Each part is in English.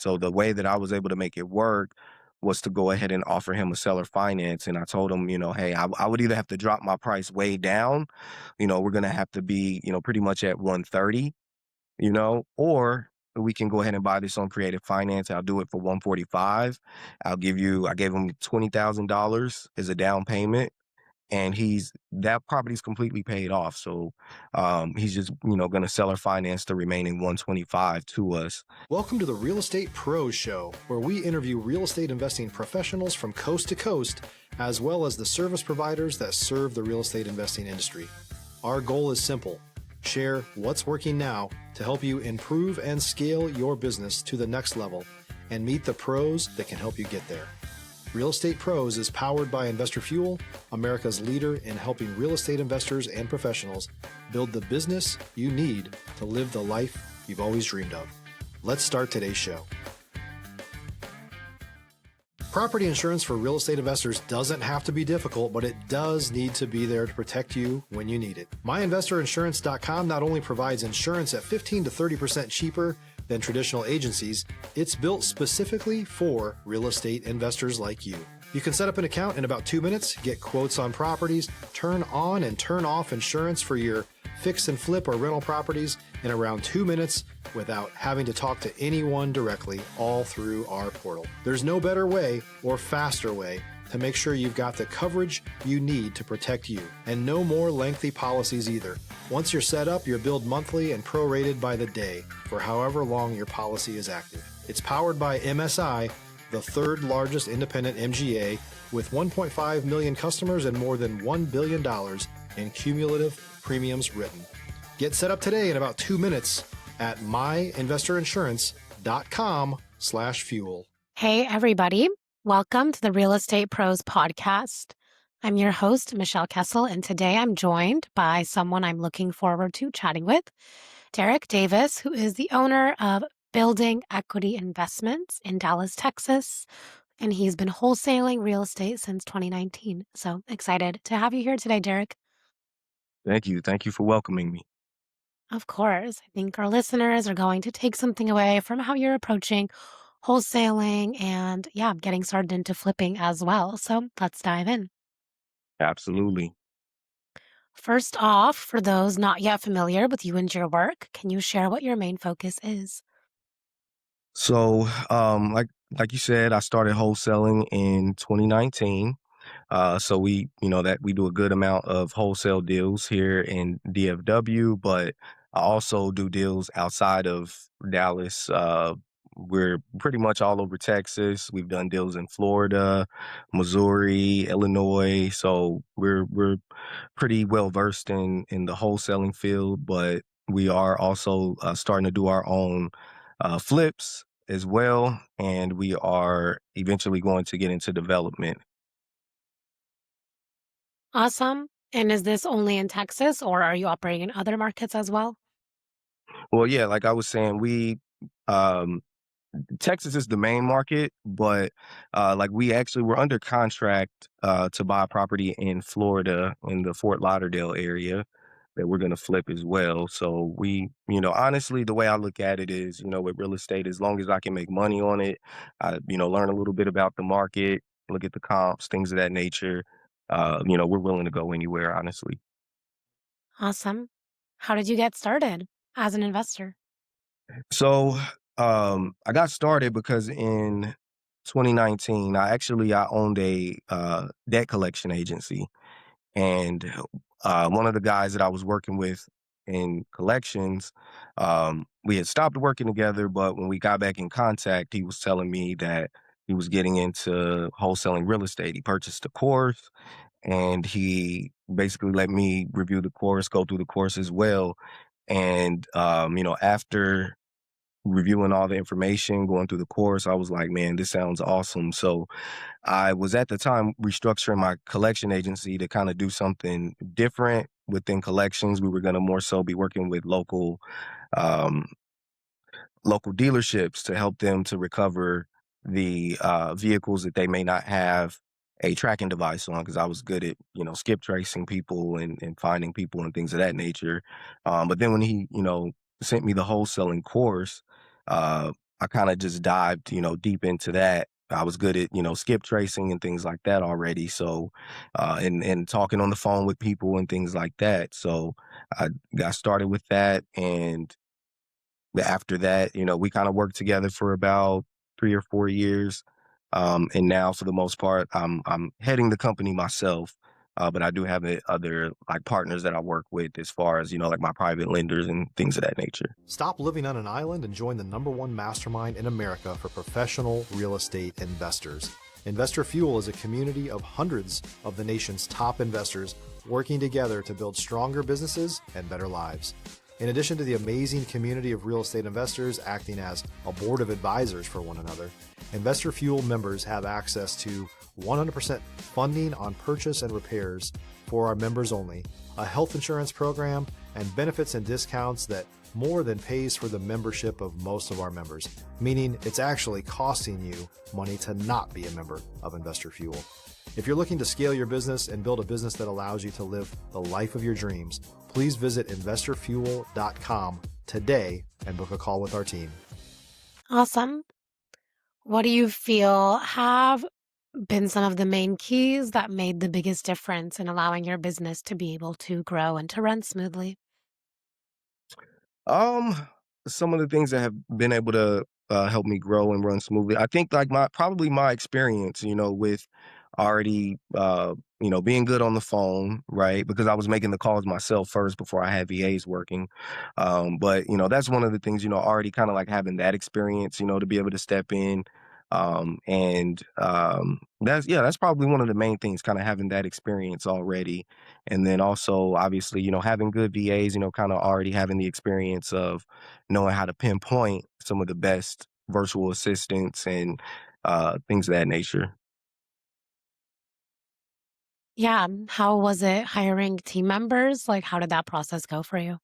So the way that I was able to make it work was to go ahead and offer him a seller finance. And I told him, hey, I would either have to drop my price way down, we're going to have to be, pretty much at 130, or we can go ahead and buy this on creative finance. I'll do it for 145. I gave him $20,000 as a down payment, and that property's completely paid off. So he's just, going to sell or finance the remaining 125 to us. Welcome to the Real Estate Pros Show, where we interview real estate investing professionals from coast to coast, as well as the service providers that serve the real estate investing industry. Our goal is simple: share what's working now to help you improve and scale your business to the next level and meet the pros that can help you get there. Real Estate Pros is powered by Investor Fuel, America's leader in helping real estate investors and professionals build the business you need to live the life you've always dreamed of. Let's start today's show. Property insurance for real estate investors doesn't have to be difficult, but it does need to be there to protect you when you need it. MyInvestorInsurance.com not only provides insurance at 15 to 30% cheaper than traditional agencies, it's built specifically for real estate investors like you. You can set up an account in about 2 minutes, get quotes on properties, turn on and turn off insurance for your fix and flip or rental properties in around 2 minutes without having to talk to anyone directly, all through our portal. There's no better way or faster way to make sure you've got the coverage you need to protect you, and no more lengthy policies either. Once you're set up, you're billed monthly and prorated by the day for however long your policy is active. It's powered by MSI, the third largest independent MGA, with 1.5 million customers and more than $1 billion in cumulative premiums written. Get set up today in about 2 minutes at myinvestorinsurance.com/fuel. Hey, everybody. Welcome to the Real Estate Pros podcast. I'm your host, Michelle Kesil, and today I'm joined by someone I'm looking forward to chatting with, Derrick Davis, who is the owner of Building Equity Investments in Dallas, Texas, and he's been wholesaling real estate since 2019. So excited to have you here today, Derrick. Thank you. Thank you for welcoming me. Of course. I think our listeners are going to take something away from how you're approaching wholesaling and, getting started into flipping as well. So let's dive in. Absolutely. First off, for those not yet familiar with you and your work, can you share what your main focus is? So, like you said, I started wholesaling in 2019. So we do a good amount of wholesale deals here in DFW, but I also do deals outside of Dallas. We're pretty much all over Texas. We've done deals in Florida, Missouri, Illinois. So we're pretty well versed in the wholesaling field, but we are also starting to do our own flips as well, and we are eventually going to get into development. Awesome. And is this only in Texas or are you operating in other markets as well? Well, yeah, like I was saying, um, Texas is the main market, but like we're under contract to buy a property in Florida in the Fort Lauderdale area that we're going to flip as well. So honestly, the way I look at it is, with real estate, as long as I can make money on it, learn a little bit about the market, look at the comps, things of that nature. We're willing to go anywhere, honestly. Awesome. How did you get started as an investor? So I got started because in 2019, I owned a debt collection agency, and one of the guys that I was working with in collections, we had stopped working together, but when we got back in contact, he was telling me that he was getting into wholesaling real estate. He purchased a course, and he basically let me review the course, go through the course as well. And after reviewing all the information, going through the course, I was like, man, this sounds awesome. So I was at the time restructuring my collection agency to kind of do something different within collections. We were going to more so be working with um, local dealerships to help them to recover the vehicles that they may not have a tracking device on, because I was good at, skip tracing people and finding people and things of that nature. But then when he, sent me the wholesaling course, I kind of just dived, deep into that. I was good at, skip tracing and things like that already. So, and talking on the phone with people and things like that. So I got started with that. And after that, we kind of worked together for about 3 or 4 years. And now for the most part, I'm heading the company myself. But I do have other like partners that I work with as far as, like my private lenders and things of that nature. Stop living on an island and join the #1 mastermind in America for professional real estate investors. Investor Fuel is a community of hundreds of the nation's top investors working together to build stronger businesses and better lives. In addition to the amazing community of real estate investors acting as a board of advisors for one another, Investor Fuel members have access to 100% funding on purchase and repairs for our members only, a health insurance program, and benefits and discounts that more than pays for the membership of most of our members, meaning it's actually costing you money to not be a member of Investor Fuel. If you're looking to scale your business and build a business that allows you to live the life of your dreams, please visit investorfuel.com today and book a call with our team. Awesome. What do you feel have been some of the main keys that made the biggest difference in allowing your business to be able to grow and to run smoothly? Um, some of the things that have been able to help me grow and run smoothly. I think like my experience, with already being good on the phone, right? Because I was making the calls myself first before I had VAs working. But that's one of the things, already kind of like having that experience, to be able to step in. And that's probably one of the main things, kind of having that experience already. And then also, obviously, having good VAs, kind of already having the experience of knowing how to pinpoint some of the best virtual assistants and things of that nature. Yeah. How was it hiring team members? Like, how did that process go for you?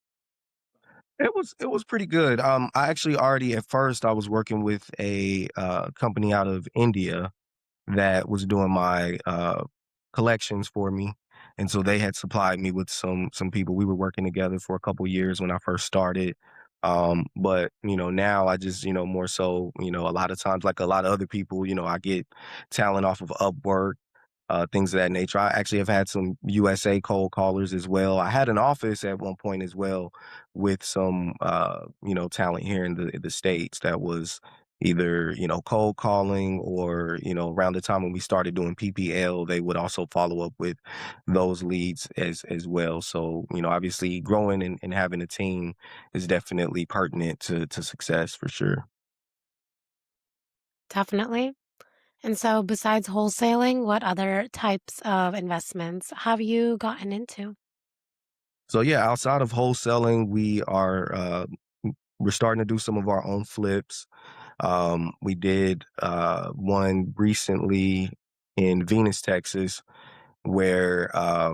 It was pretty good. I actually already at first I was working with a company out of India that was doing my collections for me, and so they had supplied me with some people. We were working together for a couple years when I first started. But now I just more so a lot of times like a lot of other people, I get talent off of Upwork, things of that nature. I actually have had some USA cold callers as well. I had an office at one point as well with some, talent here in the States that was either, cold calling or, around the time when we started doing PPL, they would also follow up with those leads as well. So, obviously growing and having a team is definitely pertinent to success for sure. Definitely. And so, besides wholesaling, what other types of investments have you gotten into? So yeah, outside of wholesaling, we're starting to do some of our own flips. We did one recently in Venus, Texas, where I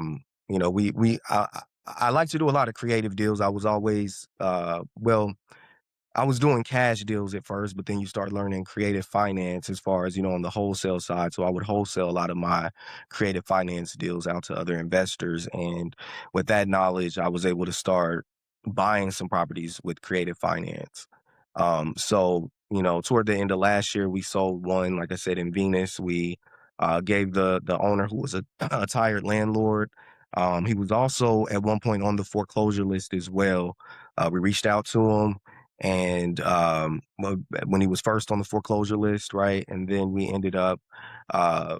like to do a lot of creative deals. I was always I was doing cash deals at first, but then you start learning creative finance as far as, on the wholesale side. So I would wholesale a lot of my creative finance deals out to other investors. And with that knowledge, I was able to start buying some properties with creative finance. So, toward the end of last year, we sold one, like I said, in Venus. We gave the owner, who was a tired landlord. He was also at one point on the foreclosure list as well. We reached out to him and when he was first on the foreclosure list, right? And then we ended up uh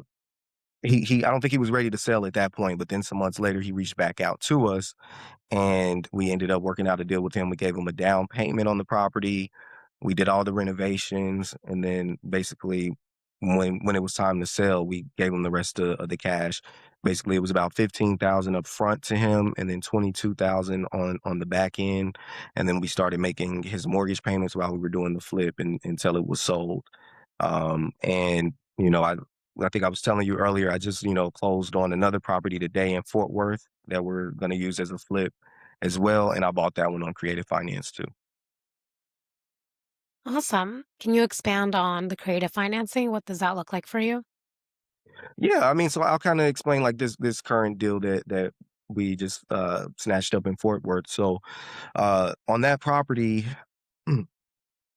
he I don't think he was ready to sell at that point, but then some months later he reached back out to us and we ended up working out a deal with him. We gave him a down payment on the property. We did all the renovations, and then basically, when it was time to sell, we gave him the rest of the cash. Basically, it was about 15,000 up front to him, and then 22,000 on the back end, and then we started making his mortgage payments while we were doing the flip until it was sold. And I think I was telling you earlier, I just closed on another property today in Fort Worth that we're going to use as a flip as well, and I bought that one on Creative Finance too. Awesome. Can you expand on the creative financing? What does that look like for you? Yeah, I mean, so I'll kind of explain like this current deal that we just snatched up in Fort Worth. So on that property,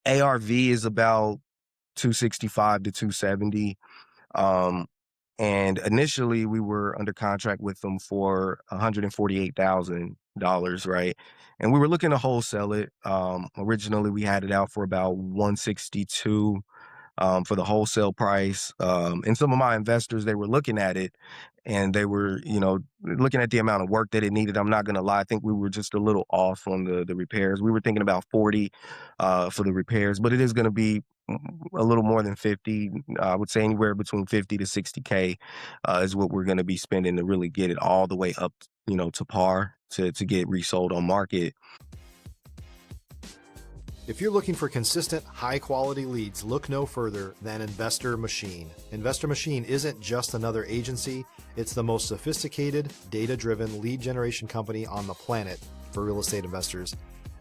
ARV is about 265 to 270. Um, and initially we were under contract with them for $148,000, right? And we were looking to wholesale it. Originally we had it out for about 162 for the wholesale price. And some of my investors, they were looking at it and they were, looking at the amount of work that it needed. I'm not going to lie. I think we were just a little off on the repairs. We were thinking about 40 for the repairs, but it is going to be a little more than 50. I would say anywhere between 50 to 60K is what we're going to be spending to really get it all the way up, to par to get resold on market. If you're looking for consistent, high-quality leads, look no further than Investor Machine. Investor Machine isn't just another agency, it's the most sophisticated, data-driven lead generation company on the planet for real estate investors,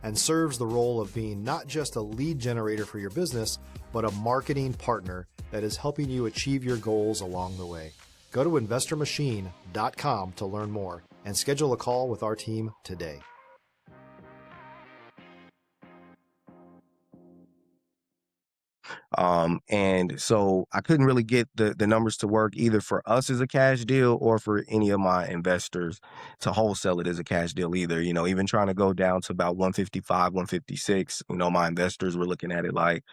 and serves the role of being not just a lead generator for your business, but a marketing partner that is helping you achieve your goals along the way. Go to investormachine.com to learn more and schedule a call with our team today. And so I couldn't really get the numbers to work either for us as a cash deal or for any of my investors to wholesale it as a cash deal either. Even trying to go down to about 155, 156, my investors were looking at it like,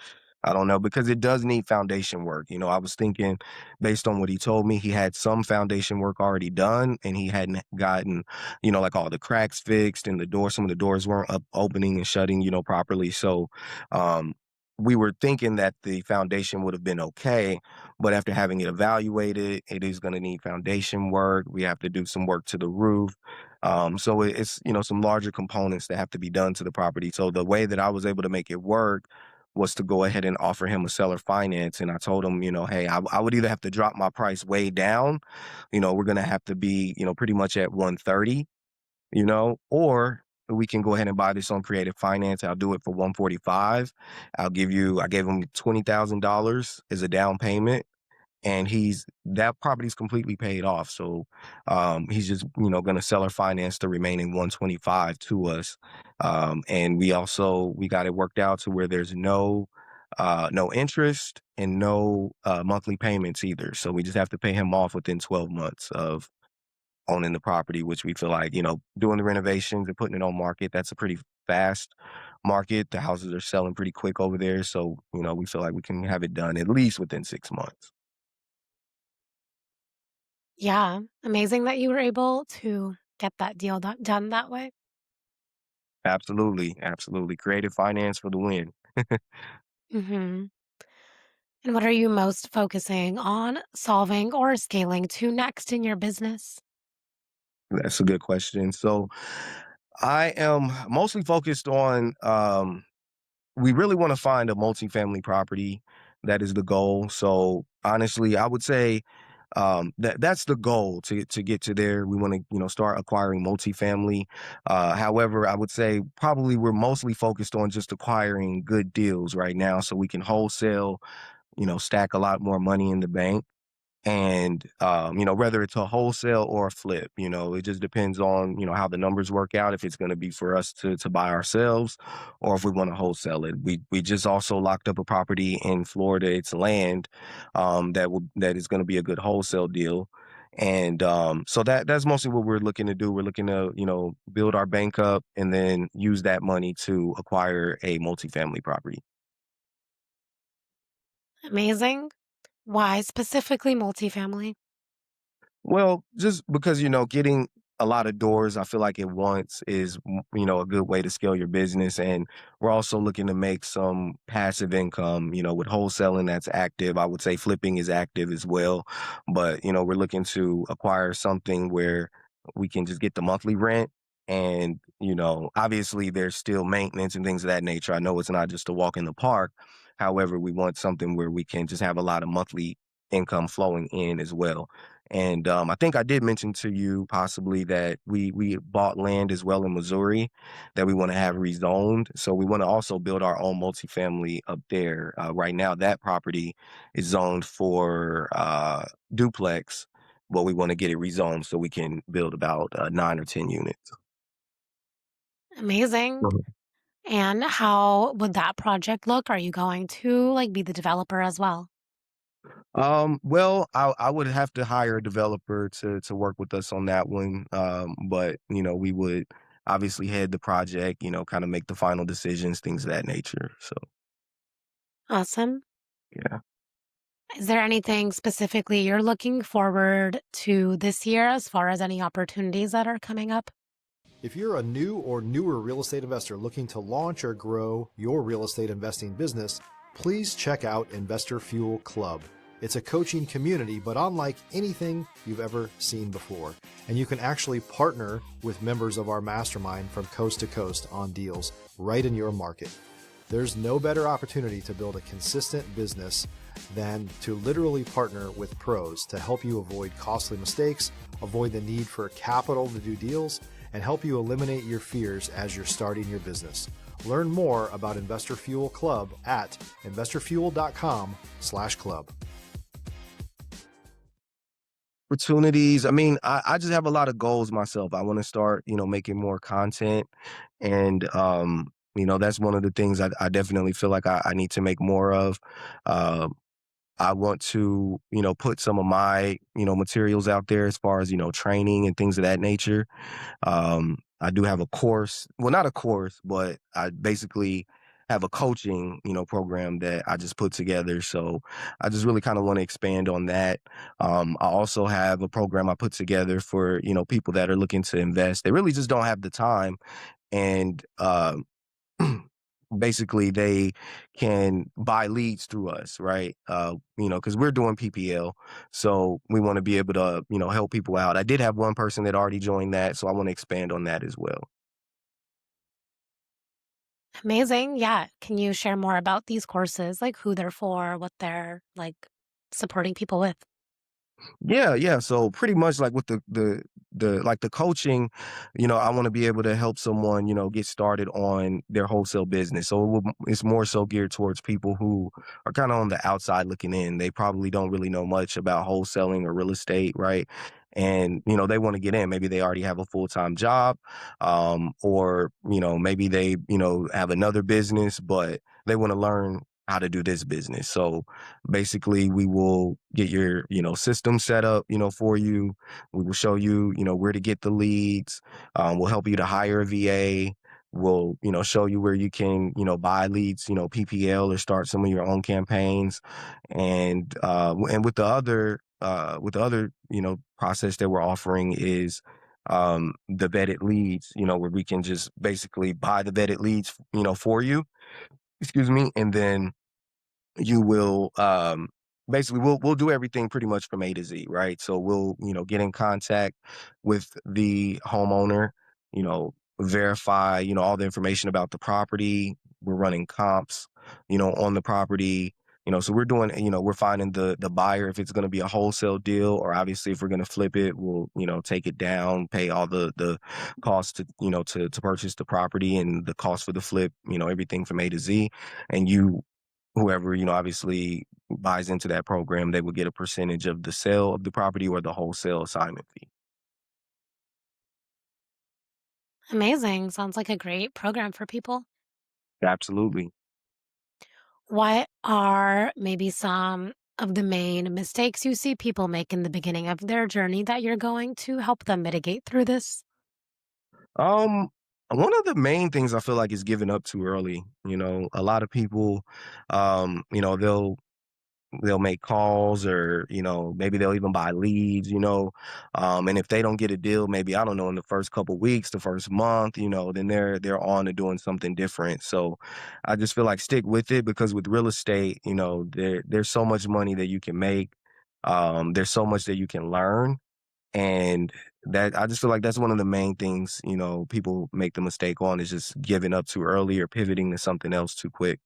I don't know, because it does need foundation work. I was thinking based on what he told me, he had some foundation work already done and he hadn't gotten, like all the cracks fixed and some of the doors weren't opening and shutting, properly. So, we were thinking that the foundation would have been okay, but after having it evaluated, it is going to need foundation work. We have to do some work to the roof. So it's, some larger components that have to be done to the property. So the way that I was able to make it work was to go ahead and offer him a seller finance. And I told him, hey, I would either have to drop my price way down, we're going to have to be, pretty much at 130, or we can go ahead and buy this on creative finance. I'll do it for 145. I gave him $20,000 as a down payment and that property's completely paid off. So, he's just, going to sell our finance the remaining 125 to us. And we got it worked out to where there's no interest and no, monthly payments either. So we just have to pay him off within 12 months of owning the property, which we feel like, doing the renovations and putting it on market, that's a pretty fast market. The houses are selling pretty quick over there. So, we feel like we can have it done at least within 6 months. Yeah, amazing that you were able to get that deal done that way. Absolutely. Absolutely. Creative finance for the win. Hmm. And what are you most focusing on solving or scaling to next in your business? That's a good question. So I am mostly focused on, we really want to find a multifamily property. That is the goal. So honestly, I would say that's the goal to get to there. We want to, start acquiring multifamily. However, I would say probably we're mostly focused on just acquiring good deals right now so we can wholesale, stack a lot more money in the bank. And, whether it's a wholesale or a flip, it just depends on, how the numbers work out, if it's going to be for us to buy ourselves or if we want to wholesale it. We just also locked up a property in Florida. It's land, that is going to be a good wholesale deal. And, so that's mostly what we're looking to do. We're looking to, build our bank up and then use that money to acquire a multifamily property. Amazing. Why specifically multifamily? Well, just because, getting a lot of doors, I feel like at once is, a good way to scale your business. And we're also looking to make some passive income, with wholesaling that's active. I would say flipping is active as well. But, we're looking to acquire something where we can just get the monthly rent. And, obviously there's still maintenance and things of that nature. I know it's not just a walk in the park. However, we want something where we can just have a lot of monthly income flowing in as well. And I think I did mention to you possibly that we bought land as well in Missouri that we want to have rezoned. So we want to also build our own multifamily up there. Right now, that property is zoned for duplex, but we want to get it rezoned so we can build about 9 or 10 units. Amazing. And how would that project look? Are you going to like be the developer as well? Well, I would have to hire a developer to work with us on that one. But we would obviously head the project, kind of make the final decisions, things of that nature. So Awesome. yeah. Is there anything specifically you're looking forward to this year as far as any opportunities that are coming up? If you're a new or newer real estate investor looking to launch or grow your real estate investing business, please check out Investor Fuel Club. It's a coaching community, but unlike anything you've ever seen before. And you can actually partner with members of our mastermind from coast to coast on deals right in your market. There's no better opportunity to build a consistent business than to literally partner with pros to help you avoid costly mistakes, avoid the need for capital to do deals, and help you eliminate your fears as you're starting your business. Learn more about Investor Fuel Club at investorfuel.com/club. Opportunities. I mean, I just have a lot of goals myself. I want to start, making more content. And, that's one of the things I definitely feel like I need to make more of. Um, I want to, put some of my, materials out there as far as, training and things of that nature. I do have a course, well, not a course, but I basically have a coaching, program that I just put together. So I just really kind of want to expand on that. I also have a program I put together for, people that are looking to invest. They really just don't have the time. And, basically they can buy leads through us, right? Because we're doing PPL. So we want to be able to, help people out. I did have one person that already joined that, so I want to expand on that as well. Amazing. Yeah. Can you share more about these courses, like who they're for, what they're like supporting people with? Yeah, yeah. So pretty much like with the coaching, I want to be able to help someone, get started on their wholesale business. So it's more so geared towards people who are kind of on the outside looking in. They probably don't really know much about wholesaling or real estate, right? And they want to get in. Maybe they already have a full-time job, or maybe they have another business, but they want to learn how to do this business. So basically, we will get your, system set up, for you. We will show you, where to get the leads. We'll help you to hire a VA. We'll, show you where you can, buy leads, PPL or start some of your own campaigns. And with the other, process that we're offering is the vetted leads, where we can just basically buy the vetted leads, for you, excuse me, and then you will basically we'll do everything pretty much from A to Z, right? So we'll, get in contact with the homeowner, verify, all the information about the property. We're running comps, on the property. So we're doing, we're finding the buyer if it's going to be a wholesale deal, or obviously if we're going to flip it, we'll, take it down, pay all the costs to, to purchase the property and the cost for the flip, everything from A to Z. And whoever, obviously buys into that program, they will get a percentage of the sale of the property or the wholesale assignment fee. Amazing. Sounds like a great program for people. Absolutely. What are maybe some of the main mistakes you see people make in the beginning of their journey that you're going to help them mitigate through this? Um, One of the main things I feel like is giving up too early. A lot of people, they'll make calls, or maybe they'll even buy leads, and if they don't get a deal, maybe I don't know, in the first couple weeks, the first month, then they're on to doing something different. So I just feel like stick with it, because with real estate, there's so much money that you can make. There's so much that you can learn, and that I just feel like that's one of the main things, people make the mistake on, is just giving up too early or pivoting to something else too quick.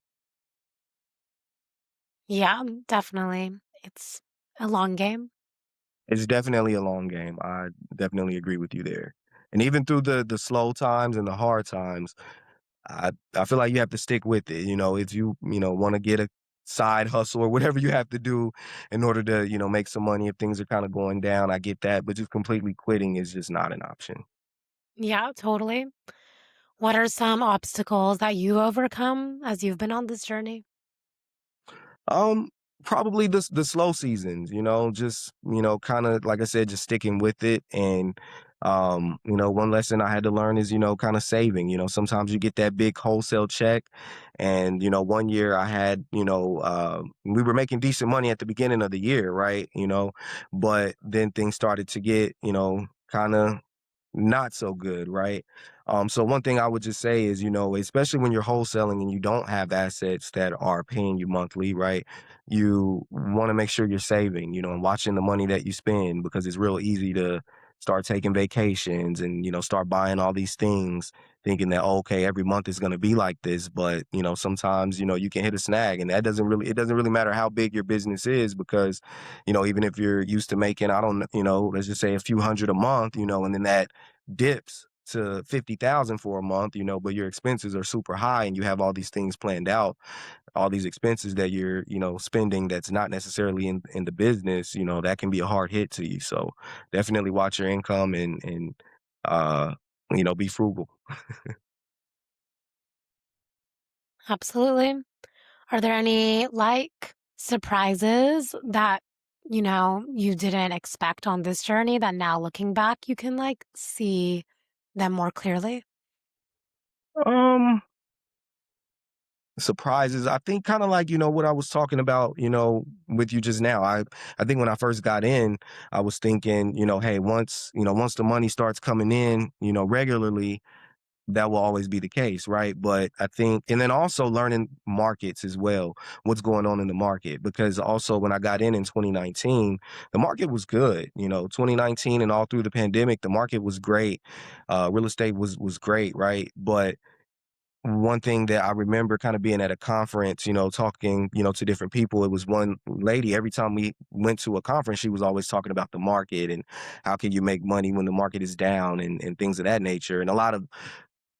Yeah, definitely. It's a long game. It's definitely a long game. I definitely agree with you there. And even through the slow times and the hard times, I feel like you have to stick with it. If you, want to get a side hustle or whatever you have to do in order to, make some money if things are kind of going down, I get that. But just completely quitting is just not an option. Yeah, totally. What are some obstacles that you overcome as you've been on this journey? Um, Probably the slow seasons, just, kind of like I said, just sticking with it. And one lesson I had to learn is, kind of saving. Sometimes you get that big wholesale check. And, one year I had, we were making decent money at the beginning of the year, right? But then things started to get, kind of not so good, right? So one thing I would just say is, especially when you're wholesaling and you don't have assets that are paying you monthly, right? You want to make sure you're saving, and watching the money that you spend, because it's real easy to start taking vacations and, start buying all these things thinking that, oh, okay, every month is going to be like this. But, sometimes, you can hit a snag, and it doesn't really matter how big your business is, because, even if you're used to making, I don't, let's just say a few hundred a month, and then that dips to 50,000 for a month, but your expenses are super high and you have all these things planned out, all these expenses that you're, spending that's not necessarily in the business, that can be a hard hit to you. So definitely watch your income and uh, be frugal. Absolutely. Are there any surprises that, you didn't expect on this journey that now looking back, you can see them more clearly? Um, Surprises, I think, kind of like, what I was talking about, with you just now. I think when I first got in, I was thinking, hey, once the money starts coming in, regularly, that will always be the case, right? But I think, and then also learning markets as well, what's going on in the market. Because also when I got in 2019, the market was good. 2019 and all through the pandemic, the market was great. Real estate was great, right? But one thing that I remember kind of being at a conference, talking, to different people, it was one lady, every time we went to a conference, she was always talking about the market and how can you make money when the market is down and things of that nature. And a lot of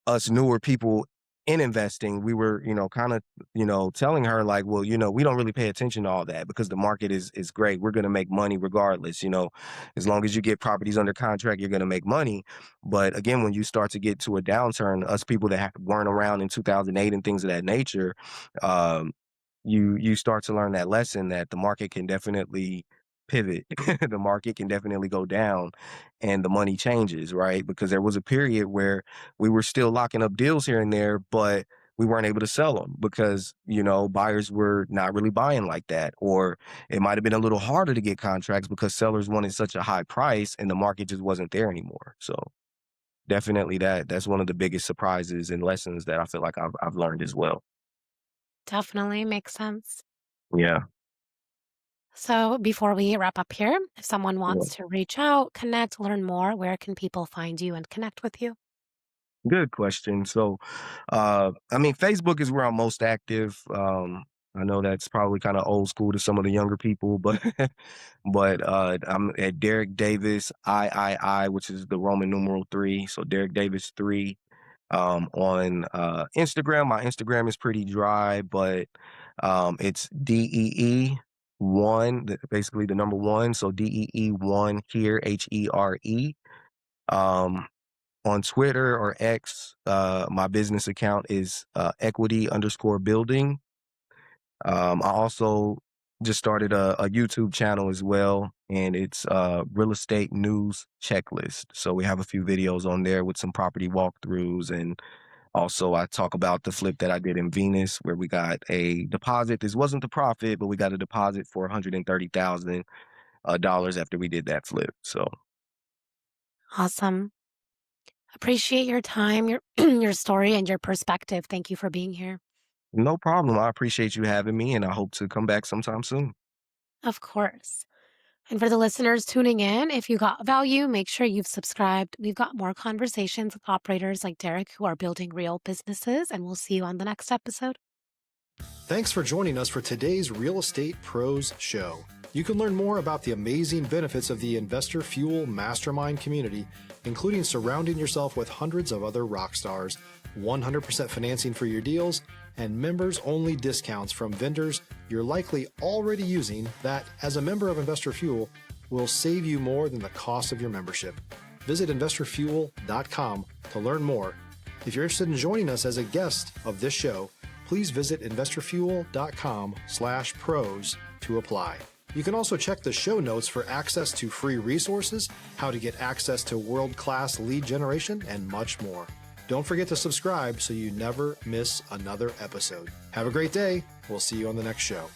us newer people in investing, we were, kind of, telling her like, well, we don't really pay attention to all that because the market is great. We're going to make money regardless, as long as you get properties under contract, you're going to make money. But again, when you start to get to a downturn, us people that weren't around in 2008 and things of that nature, um, you start to learn that lesson that the market can definitely pivot. The market can definitely go down and the money changes, right? Because there was a period where we were still locking up deals here and there, but we weren't able to sell them because, buyers were not really buying like that. Or it might have been a little harder to get contracts because sellers wanted such a high price and the market just wasn't there anymore. So definitely that's one of the biggest surprises and lessons that I feel like I've learned as well. Definitely makes sense. Yeah. So before we wrap up here, if someone Yeah. wants to reach out, connect, learn more, where can people find you and connect with you? Good question. So, I mean, Facebook is where I'm most active. I know that's probably kind of old school to some of the younger people, but I'm at Derrick Davis III, which is the Roman numeral three. So Derrick Davis three. On Instagram, my Instagram is pretty dry, but it's DEE1, basically the number one. So DEE1 here, HERE. Um, on Twitter or X, my business account is equity underscore building. I also just started a YouTube channel as well, and it's real estate news checklist. So we have a few videos on there with some property walkthroughs, and also I talk about the flip that I did in Venus, where we got a deposit. This wasn't the profit, but we got a deposit for $130,000 after we did that flip. So Awesome. Appreciate your time, your your story, and your perspective. Thank you for being here. no problem. I appreciate you having me, and I hope to come back sometime soon. Of course. And for the listeners tuning in, if you got value, make sure you've subscribed. We've got more conversations with operators like Derek who are building real businesses, and we'll see you on the next episode. Thanks for joining us for today's Real Estate Pros Show. You can learn more about the amazing benefits of the Investor Fuel Mastermind community, including surrounding yourself with hundreds of other rock stars, 100% financing for your deals, and members-only discounts from vendors you're likely already using that, as a member of Investor Fuel, will save you more than the cost of your membership. Visit investorfuel.com to learn more If you're interested in joining us as a guest of this show, please visit investorfuel.com/pros to apply. You can also check the show notes for access to free resources, how to get access to world-class lead generation, and much more. Don't forget to subscribe so you never miss another episode. Have a great day. We'll see you on the next show.